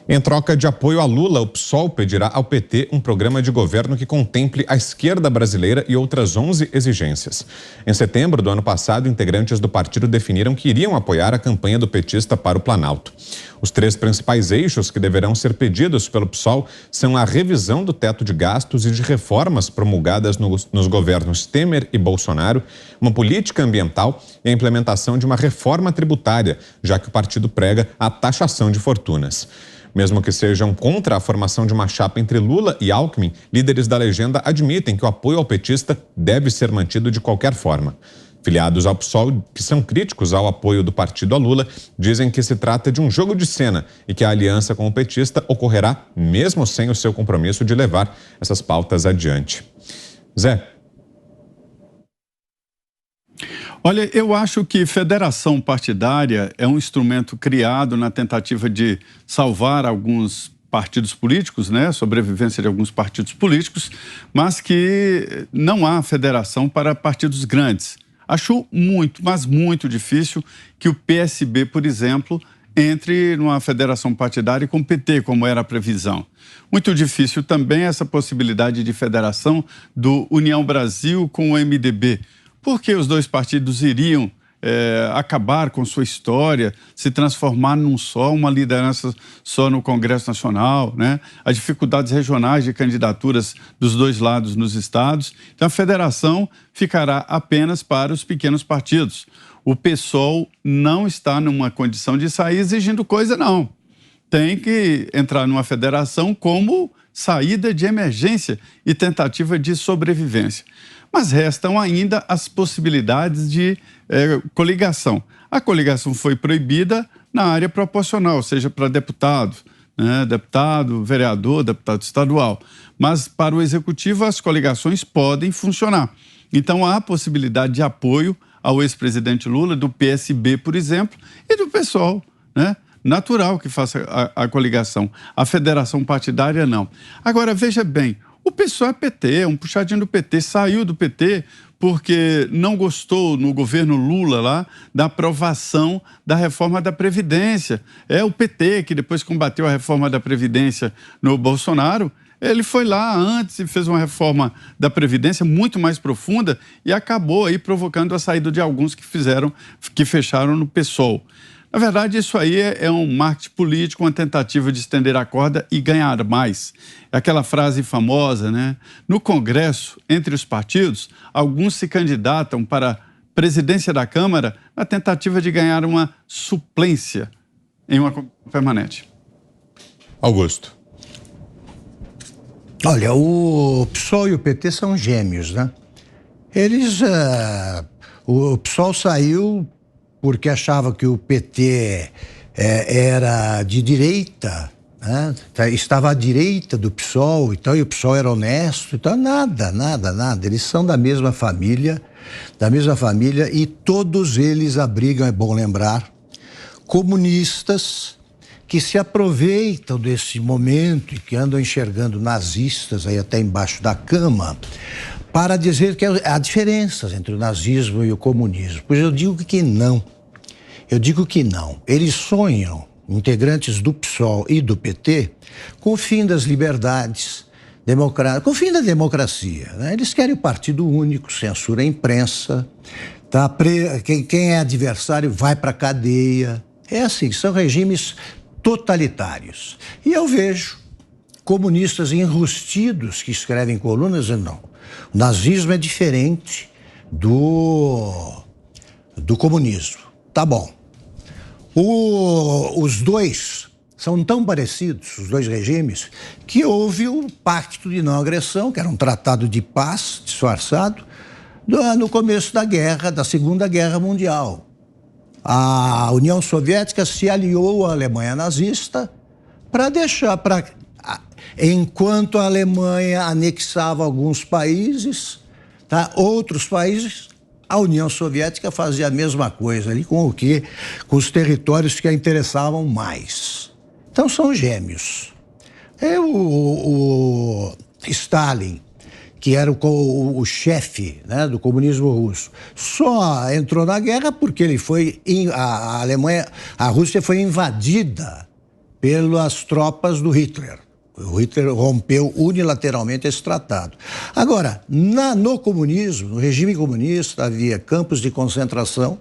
Em troca de apoio a Lula, o PSOL pedirá ao PT um programa de governo que contemple a esquerda brasileira e outras 11 exigências. Em setembro do ano passado, integrantes do partido definiram que iriam apoiar a campanha do petista para o Planalto. Os 3 principais eixos que deverão ser pedidos pelo PSOL são a revisão do teto de gastos e de reformas promulgadas nos governos Temer e Bolsonaro, uma política ambiental e a implementação de uma reforma tributária, já que o partido prega a taxação de fortunas. Mesmo que sejam contra a formação de uma chapa entre Lula e Alckmin, líderes da legenda admitem que o apoio ao petista deve ser mantido de qualquer forma. Filiados ao PSOL, que são críticos ao apoio do partido a Lula, dizem que se trata de um jogo de cena e que a aliança com o petista ocorrerá mesmo sem o seu compromisso de levar essas pautas adiante. Zé. Olha, eu acho que federação partidária é um instrumento criado na tentativa de salvar alguns partidos políticos, né, sobrevivência de alguns partidos políticos, mas que não há federação para partidos grandes. Acho muito, mas muito difícil que o PSB, por exemplo, entre numa federação partidária com o PT, como era a previsão. Muito difícil também essa possibilidade de federação do União Brasil com o MDB, porque os dois partidos iriam acabar com sua história, se transformar num só, uma liderança só no Congresso Nacional, né? As dificuldades regionais de candidaturas dos dois lados nos estados. Então, a federação ficará apenas para os pequenos partidos. O PSOL não está numa condição de sair exigindo coisa, não. Tem que entrar numa federação como saída de emergência e tentativa de sobrevivência. Mas restam ainda as possibilidades de coligação. A coligação foi proibida na área proporcional, ou seja, para deputado, né? Deputado, vereador, deputado estadual. Mas para o executivo as coligações podem funcionar. Então há possibilidade de apoio ao ex-presidente Lula, do PSB, por exemplo, e do PSOL, né? Natural que faça a coligação. A federação partidária, não. Agora, veja bem, o PSOL é PT, um puxadinho do PT, saiu do PT porque não gostou no governo Lula lá da aprovação da reforma da Previdência. É o PT que depois combateu a reforma da Previdência no Bolsonaro. Ele foi lá antes e fez uma reforma da Previdência muito mais profunda e acabou aí provocando a saída de alguns que fecharam no PSOL. Na verdade, isso aí é um marketing político, uma tentativa de estender a corda e ganhar mais. É aquela frase famosa, né? No Congresso, entre os partidos, alguns se candidatam para a presidência da Câmara na tentativa de ganhar uma suplência em uma permanente. Augusto. Olha, o PSOL e o PT são gêmeos, né? O PSOL saiu porque achava que o PT era de direita, né? Estava à direita do PSOL, então, e o PSOL era honesto, então nada. Eles são da mesma família e todos eles abrigam, é bom lembrar, comunistas que se aproveitam desse momento e que andam enxergando nazistas aí até embaixo da cama para dizer que há diferenças entre o nazismo e o comunismo. Pois eu digo que não. Eles sonham, integrantes do PSOL e do PT, com o fim das liberdades democráticas, com o fim da democracia, né? Eles querem o partido único, censura a imprensa, tá? Quem é adversário vai para a cadeia. É assim, são regimes totalitários. E eu vejo comunistas enrustidos que escrevem colunas dizendo, não, o nazismo é diferente do comunismo. Tá bom. Os dois são tão parecidos, os dois regimes, que houve o Pacto de Não Agressão, que era um tratado de paz disfarçado, no começo da Segunda Guerra Mundial. A União Soviética se aliou à Alemanha nazista enquanto a Alemanha anexava alguns países, tá? Outros países, a União Soviética fazia a mesma coisa ali com os territórios que a interessavam mais. Então são gêmeos. O Stalin, que era o chefe, né, do comunismo russo, só entrou na guerra porque a Rússia foi invadida pelas tropas do Hitler. O Hitler rompeu unilateralmente esse tratado. Agora, no comunismo, no regime comunista, havia campos de concentração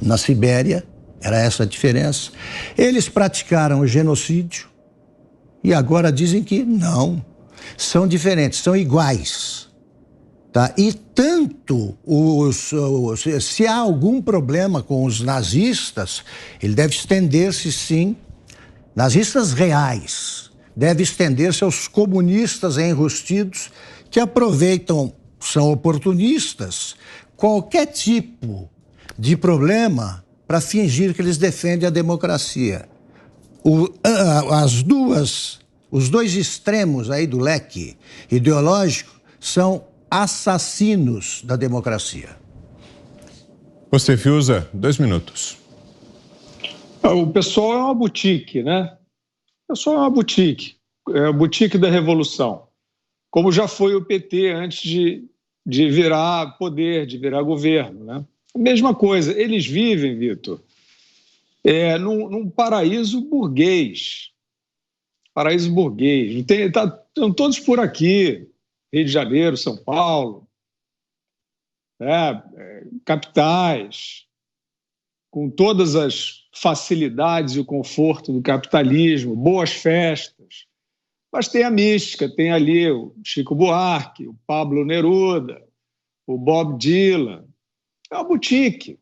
na Sibéria, era essa a diferença. Eles praticaram o genocídio e agora dizem que não, são diferentes, são iguais. Tá? E tanto se há algum problema com os nazistas, ele deve estender-se, sim, nazistas reais, deve estender-se aos comunistas enrustidos que aproveitam, são oportunistas, qualquer tipo de problema para fingir que eles defendem a democracia. Os dois extremos aí do leque ideológico são assassinos da democracia. Você, Fiuza, 2 minutos. O pessoal é uma boutique, né? O pessoal é uma boutique, é a boutique da revolução, como já foi o PT antes de virar poder, de virar governo, né? A mesma coisa, eles vivem, Vitor, num paraíso burguês. Paraíso burguês. Estão todos por aqui, Rio de Janeiro, São Paulo, capitais, com todas as facilidades e o conforto do capitalismo, boas festas. Mas tem a mística, tem ali o Chico Buarque, o Pablo Neruda, o Bob Dylan. É uma boutique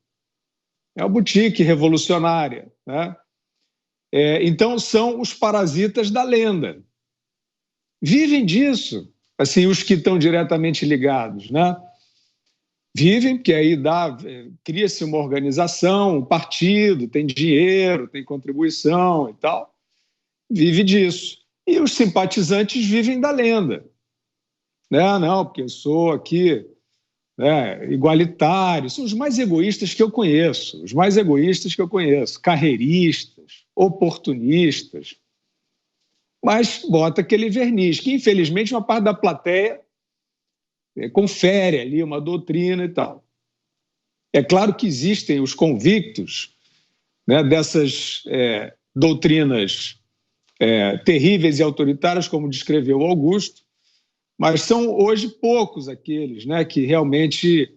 revolucionária, né? Então são os parasitas da lenda. Vivem disso, assim, os que estão diretamente ligados, né? Vivem, porque aí cria-se uma organização, um partido, tem dinheiro, tem contribuição e tal, vive disso. E os simpatizantes vivem da lenda, né? Não, porque eu sou aqui igualitário, são os mais egoístas que eu conheço, carreiristas, oportunistas, mas bota aquele verniz, que infelizmente uma parte da plateia confere ali uma doutrina e tal. É claro que existem os convictos, né, dessas doutrinas terríveis e autoritárias, como descreveu Augusto, mas são hoje poucos aqueles, né, que realmente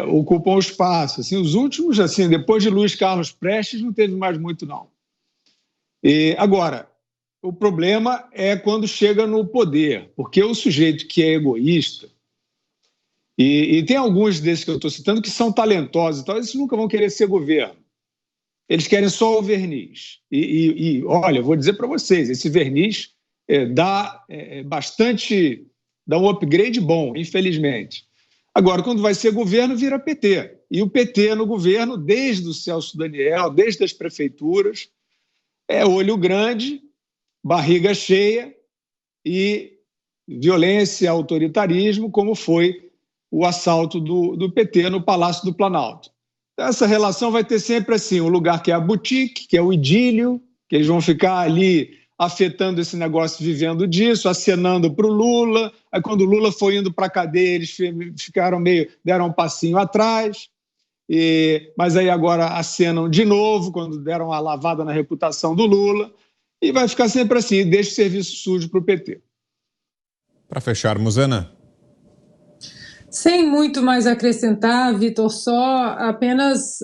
ocupam o espaço. Assim, os últimos, assim, depois de Luiz Carlos Prestes, não teve mais muito, não. Agora, o problema é quando chega no poder, porque o sujeito que é egoísta, e tem alguns desses que eu estou citando que são talentosos, então eles nunca vão querer ser governo. Eles querem só o verniz. Olha, eu vou dizer para vocês, esse verniz dá um upgrade bom, infelizmente. Agora, quando vai ser governo, vira PT. E o PT no governo, desde o Celso Daniel, desde as prefeituras, é olho grande, barriga cheia e violência, autoritarismo, como foi o assalto do PT no Palácio do Planalto. Essa relação vai ter sempre assim, um lugar que é a boutique, que é o idílio, que eles vão ficar ali afetando esse negócio, vivendo disso, acenando para o Lula. Aí quando o Lula foi indo para a cadeia, eles deram um passinho atrás, mas aí agora acenam de novo, quando deram uma lavada na reputação do Lula, e vai ficar sempre assim, deixa o serviço sujo para o PT. Para fecharmos, Ana. Sem muito mais a acrescentar, Vitor, só apenas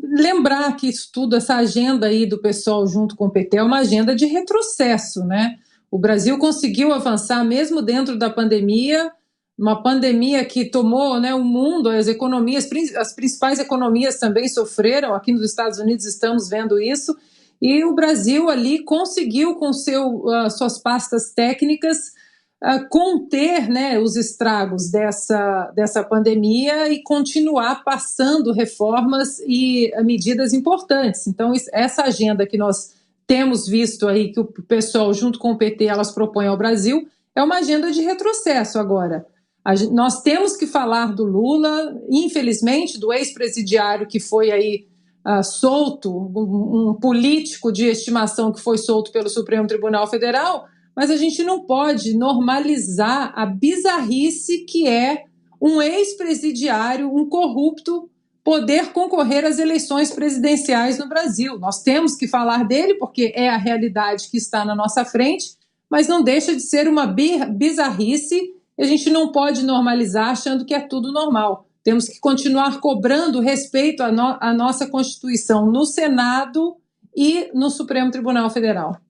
lembrar que isso tudo, essa agenda aí do pessoal junto com o PT é uma agenda de retrocesso, né? O Brasil conseguiu avançar mesmo dentro da pandemia, uma pandemia que tomou, né, o mundo, as economias, as principais economias também sofreram, aqui nos Estados Unidos estamos vendo isso, e o Brasil ali conseguiu com suas pastas técnicas conter, né, os estragos dessa pandemia e continuar passando reformas e medidas importantes. Então, essa agenda que nós temos visto aí, que o pessoal, junto com o PT, elas propõem ao Brasil, é uma agenda de retrocesso agora. Nós temos que falar do Lula, infelizmente, do ex-presidiário que foi aí solto, um político de estimação que foi solto pelo Supremo Tribunal Federal, mas a gente não pode normalizar a bizarrice que é um ex-presidiário, um corrupto, poder concorrer às eleições presidenciais no Brasil. Nós temos que falar dele porque é a realidade que está na nossa frente, mas não deixa de ser uma bizarrice e a gente não pode normalizar achando que é tudo normal. Temos que continuar cobrando respeito à nossa Constituição no Senado e no Supremo Tribunal Federal.